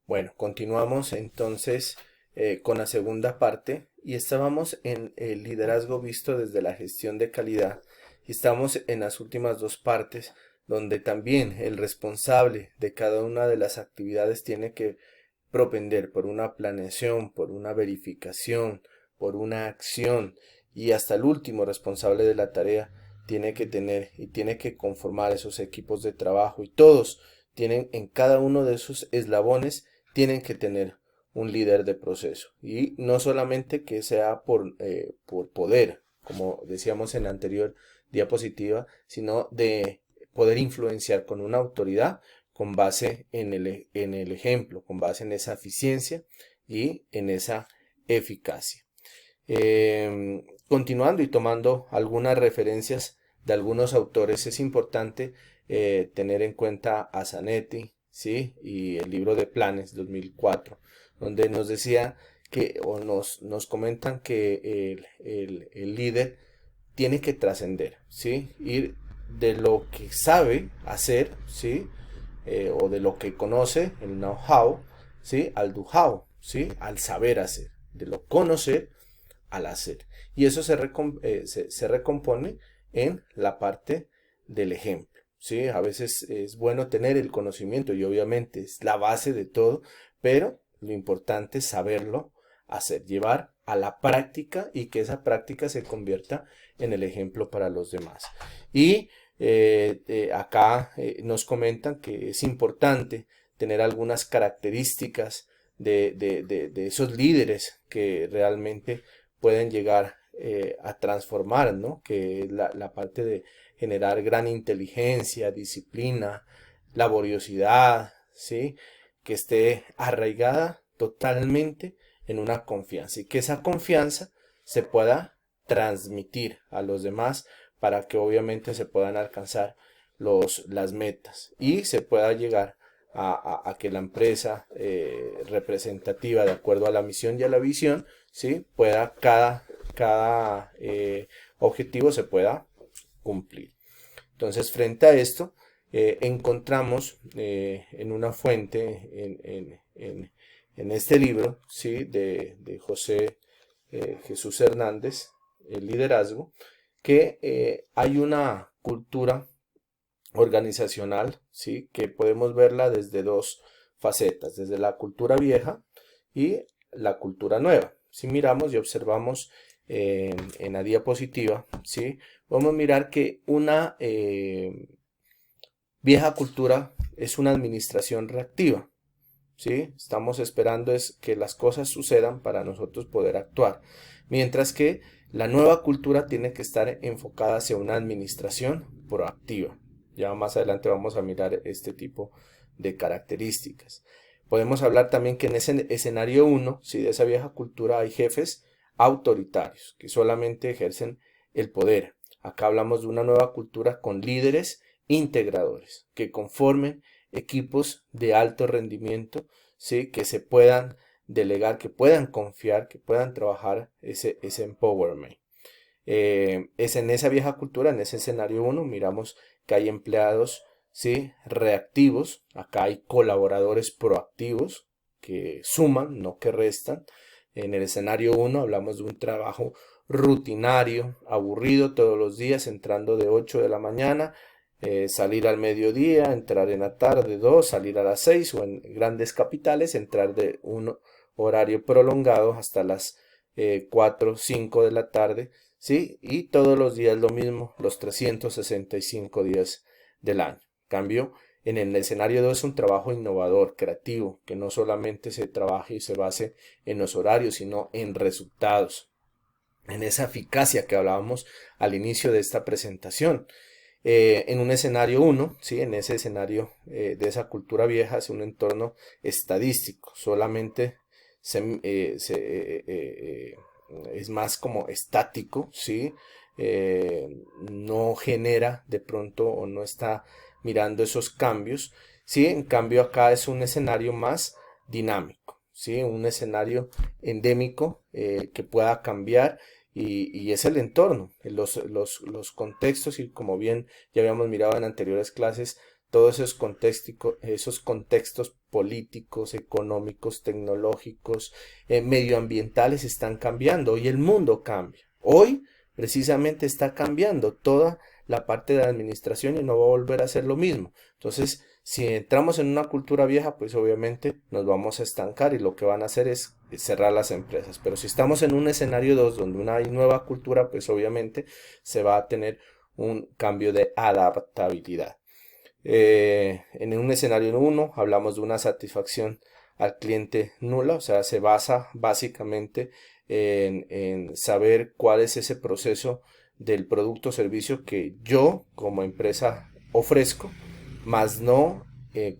Bueno, continuamos entonces con la segunda parte y estábamos en el liderazgo visto desde la gestión de calidad y estamos en las últimas dos partes donde también el responsable de cada una de las actividades tiene que propender por una planeación, por una verificación, por una acción y hasta el último responsable de la tarea tiene que tener y tiene que conformar esos equipos de trabajo y todos tienen en cada uno de esos eslabones tienen que tener un líder de proceso y no solamente que sea por poder, como decíamos en la anterior diapositiva, sino de poder influenciar con una autoridad con base en el ejemplo, con base en esa eficiencia y en esa eficacia. Continuando y tomando algunas referencias de algunos autores, es importante tener en cuenta a Zanetti, ¿sí? Y el libro de planes 2004, donde nos decía que, o nos comentan que el líder tiene que trascender, ¿sí? Ir de lo que sabe hacer, ¿sí? O de lo que conoce, el know-how, ¿sí? Al do-how, ¿sí? Al saber hacer, de lo conocer al hacer. Y eso se recompone en la parte del ejemplo, ¿sí? A veces es bueno tener el conocimiento y obviamente es la base de todo, pero lo importante es saberlo hacer, llevar a la práctica y que esa práctica se convierta en el ejemplo para los demás. Y acá nos comentan que es importante tener algunas características de esos líderes que realmente pueden llegar a transformar, ¿no? Que es la parte de generar gran inteligencia, disciplina, laboriosidad, ¿sí? Que esté arraigada totalmente en una confianza y que esa confianza se pueda transmitir a los demás para que obviamente se puedan alcanzar las metas y se pueda llegar a que la empresa representativa de acuerdo a la misión y a la visión, ¿sí? Pueda cada objetivo se pueda cumplir. Entonces, frente a esto, encontramos en una fuente, en este libro, ¿sí? de José Jesús Hernández, el liderazgo, que hay una cultura organizacional, ¿sí? Que podemos verla desde dos facetas, desde la cultura vieja y la cultura nueva. Si miramos y observamos en la diapositiva, ¿sí? Podemos mirar que una vieja cultura es una administración reactiva, ¿sí? Estamos esperando es que las cosas sucedan para nosotros poder actuar, mientras que la nueva cultura tiene que estar enfocada hacia una administración proactiva. Ya más adelante vamos a mirar este tipo de características. Podemos hablar también que en ese escenario 1, si de esa vieja cultura hay jefes autoritarios que solamente ejercen el poder. Acá hablamos de una nueva cultura con líderes integradores que conformen equipos de alto rendimiento, ¿sí? Que se puedan delegar, que puedan confiar, que puedan trabajar ese empowerment. Es en esa vieja cultura, en ese escenario 1, miramos que hay empleados, ¿sí? Reactivos, acá hay colaboradores proactivos que suman, no que restan. En el escenario 1 hablamos de un trabajo rutinario, aburrido todos los días, entrando de 8 de la mañana, salir al mediodía, entrar en la tarde 2, salir a las 6 o en grandes capitales, entrar de un horario prolongado hasta las 4, 5 de la tarde, ¿sí? Y todos los días lo mismo, los 365 días del año. Cambio, en el escenario 2 es un trabajo innovador, creativo, que no solamente se trabaje y se base en los horarios, sino en resultados, en esa eficacia que hablábamos al inicio de esta presentación. En un escenario 1, ¿sí? En ese escenario de esa cultura vieja es un entorno estadístico, solamente es más como estático, ¿sí? No genera de pronto o no está mirando esos cambios, ¿sí? En cambio acá es un escenario más dinámico, ¿sí? Un escenario endémico que pueda cambiar y es el entorno, los contextos y como bien ya habíamos mirado en anteriores clases, todos esos contextos políticos, económicos, tecnológicos, medioambientales están cambiando. Hoy el mundo cambia. Hoy precisamente está cambiando toda la parte de la administración y no va a volver a ser lo mismo. Entonces, si entramos en una cultura vieja, pues obviamente nos vamos a estancar y lo que van a hacer es cerrar las empresas. Pero si estamos en un escenario 2 donde una nueva cultura, pues obviamente se va a tener un cambio de adaptabilidad. En un escenario 1 hablamos de una satisfacción al cliente nula, o sea, se basa básicamente en saber cuál es ese proceso del producto o servicio que yo como empresa ofrezco, más no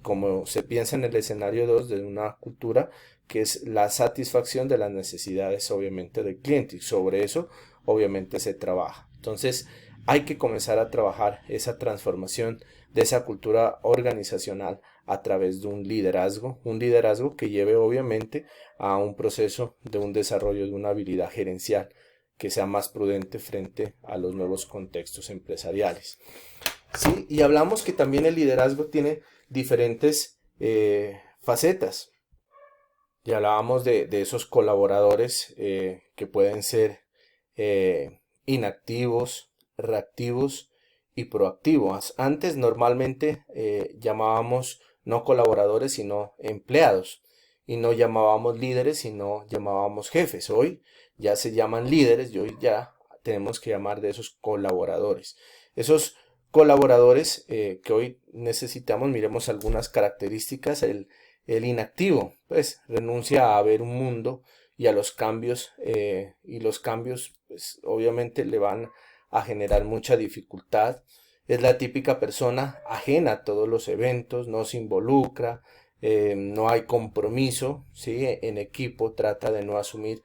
como se piensa en el escenario 2 de una cultura, que es la satisfacción de las necesidades obviamente del cliente, y sobre eso obviamente se trabaja. Entonces hay que comenzar a trabajar esa transformación de esa cultura organizacional a través de un liderazgo que lleve obviamente a un proceso de un desarrollo de una habilidad gerencial que sea más prudente frente a los nuevos contextos empresariales. Sí, y hablamos que también el liderazgo tiene diferentes facetas. Ya hablábamos de esos colaboradores que pueden ser inactivos, reactivos y proactivos. Antes normalmente llamábamos no colaboradores sino empleados, y no llamábamos líderes sino llamábamos jefes. Hoy ya se llaman líderes y hoy ya tenemos que llamar de esos colaboradores. Esos colaboradores que hoy necesitamos, miremos algunas características. El inactivo pues renuncia a ver un mundo y a los cambios, y los cambios pues obviamente le van a generar mucha dificultad. Es la típica persona ajena a todos los eventos, no se involucra, no hay compromiso, ¿sí? En equipo trata de no asumir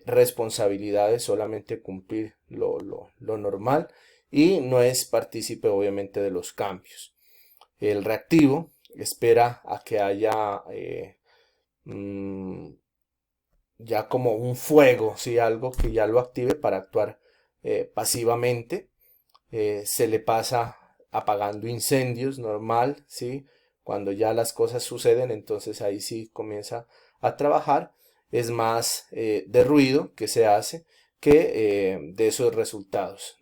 responsabilidades, solamente cumplir lo normal, y no es partícipe obviamente de los cambios. El reactivo espera a que haya ya como un fuego, ¿sí? Algo que ya lo active para actuar pasivamente. Se le pasa apagando incendios, normal, ¿sí? Cuando ya las cosas suceden, entonces ahí sí comienza a trabajar. Es más de ruido que se hace que de esos resultados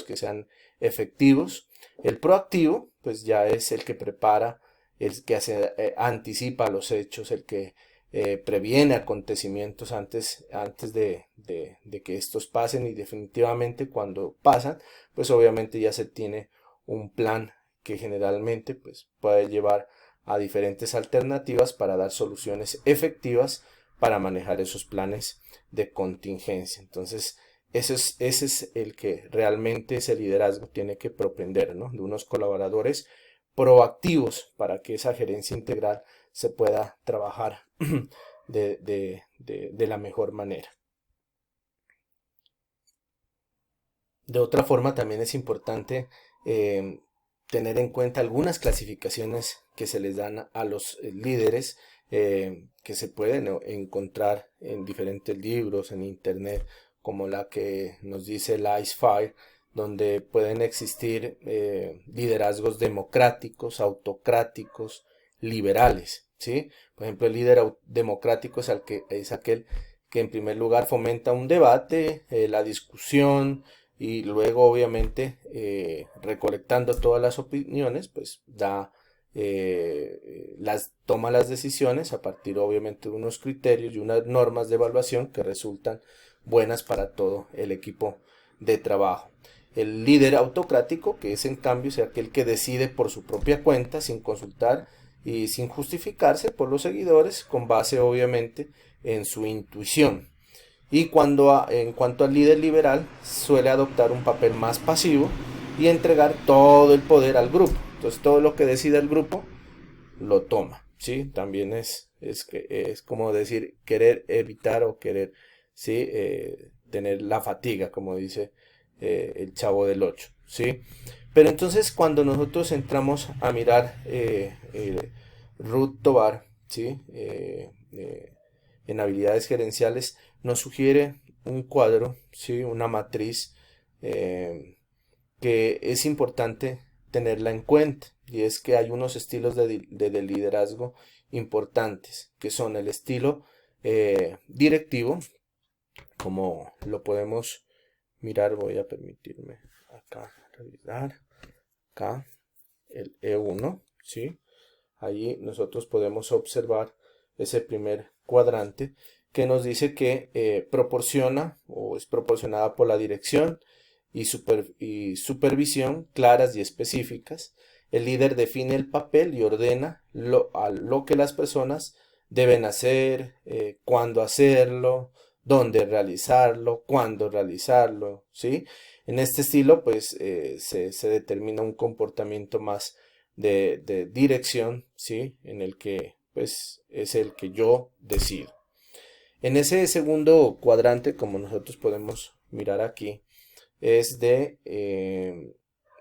que sean efectivos. El proactivo, pues ya es el que prepara, el que anticipa los hechos, el que previene acontecimientos antes de que estos pasen, y definitivamente cuando pasan, pues obviamente ya se tiene un plan que generalmente pues puede llevar a diferentes alternativas para dar soluciones efectivas para manejar esos planes de contingencia. Entonces, ese es el que realmente ese liderazgo tiene que propender, ¿no? De unos colaboradores proactivos para que esa gerencia integral se pueda trabajar de la mejor manera. De otra forma, también es importante tener en cuenta algunas clasificaciones que se les dan a los líderes, que se pueden encontrar en diferentes libros, en internet, como la que nos dice el ICE5, donde pueden existir liderazgos democráticos, autocráticos, liberales, ¿sí? Por ejemplo, el líder democrático es aquel que en primer lugar fomenta un debate, la discusión, y luego obviamente recolectando todas las opiniones pues toma las decisiones a partir obviamente de unos criterios y unas normas de evaluación que resultan buenas para todo el equipo de trabajo. El líder autocrático, que es en cambio aquel que decide por su propia cuenta, sin consultar y sin justificarse por los seguidores, con base obviamente en su intuición. Y en cuanto al líder liberal, suele adoptar un papel más pasivo y entregar todo el poder al grupo. Entonces todo lo que decida el grupo lo toma, ¿sí? También es como decir querer evitar o querer, ¿sí? Tener la fatiga, como dice el Chavo del 8, ¿sí? Pero entonces cuando nosotros entramos a mirar Ruth Tovar, ¿sí? En habilidades gerenciales, nos sugiere un cuadro, ¿sí? Una matriz que es importante tenerla en cuenta. y es que hay unos estilos de liderazgo importantes, que son el estilo directivo, como lo podemos mirar. Voy a permitirme acá revisar, acá el E1, ¿sí? Allí nosotros podemos observar ese primer cuadrante que nos dice que proporciona o es proporcionada por la dirección y supervisión claras y específicas. El líder define el papel y ordena lo que las personas deben hacer, cuándo hacerlo, dónde realizarlo, cuándo realizarlo, ¿sí? En este estilo, pues, se determina un comportamiento más de dirección, ¿sí? En el que, pues, es el que yo decido. En ese segundo cuadrante, como nosotros podemos mirar aquí, es de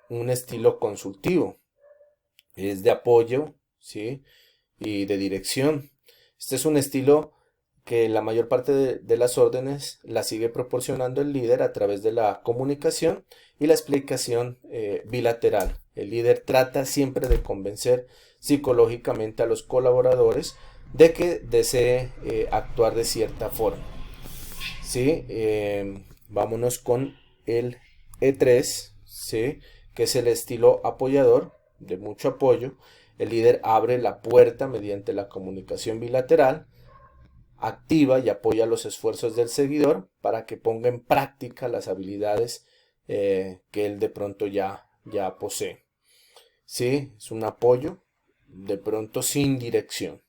un estilo consultivo, es de apoyo, ¿sí? Y de dirección. Este es un estilo que la mayor parte de las órdenes la sigue proporcionando el líder a través de la comunicación y la explicación bilateral. El líder trata siempre de convencer psicológicamente a los colaboradores de que desee actuar de cierta forma. ¿Sí? Vámonos con el E3, ¿sí? Que es el estilo apoyador, de mucho apoyo. El líder abre la puerta mediante la comunicación bilateral, activa y apoya los esfuerzos del seguidor para que ponga en práctica las habilidades que él de pronto ya posee. ¿Sí? Es un apoyo de pronto sin dirección.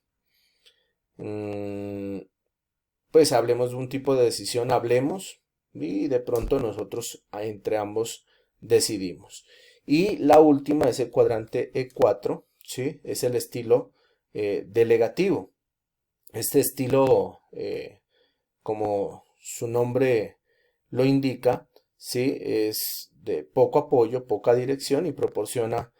Pues hablemos de un tipo de decisión, hablemos y de pronto nosotros entre ambos decidimos. Y la última es el cuadrante E4, ¿sí? Es el estilo delegativo. Este estilo, como su nombre lo indica, ¿sí? Es de poco apoyo, poca dirección y proporciona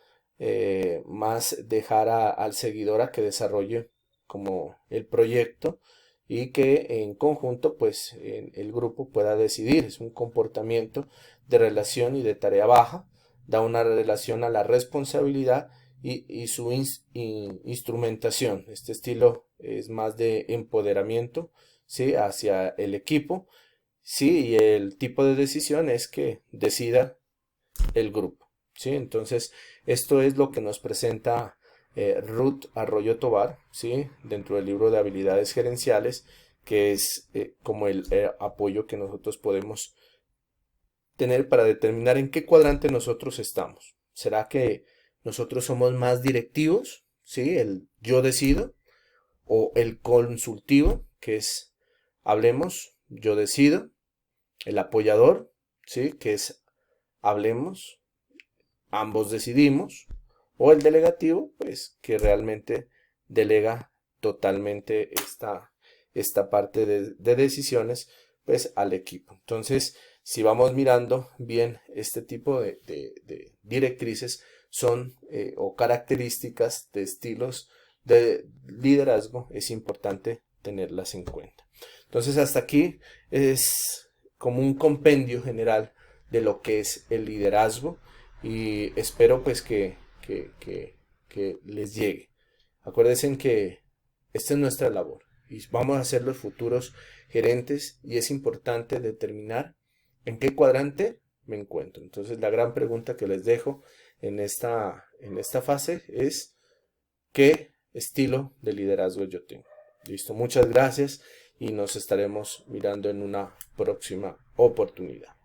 más dejar al seguidor a que desarrolle como el proyecto y que en conjunto pues el grupo pueda decidir. Es un comportamiento de relación y de tarea baja, da una relación a la responsabilidad y su instrumentación. Este estilo es más de empoderamiento, ¿sí? Hacia el equipo, ¿sí? Y el tipo de decisión es que decida el grupo, ¿sí? Entonces esto es lo que nos presenta Ruth Arroyo Tovar, ¿sí? Dentro del libro de habilidades gerenciales, que es como el apoyo que nosotros podemos tener para determinar en qué cuadrante nosotros estamos. ¿Será que nosotros somos más directivos, ¿sí? El yo decido, o el consultivo, que es hablemos, yo decido, el apoyador, ¿sí? Que es hablemos, ambos decidimos, o el delegativo, pues que realmente delega totalmente esta parte de decisiones pues al equipo. Entonces, si vamos mirando bien este tipo de directrices son o características de estilos de liderazgo, es importante tenerlas en cuenta. Entonces, hasta aquí es como un compendio general de lo que es el liderazgo y espero pues que les llegue. Acuérdense que esta es nuestra labor y vamos a ser los futuros gerentes y es importante determinar en qué cuadrante me encuentro. Entonces la gran pregunta que les dejo en esta fase es ¿qué estilo de liderazgo yo tengo? Listo, muchas gracias y nos estaremos mirando en una próxima oportunidad.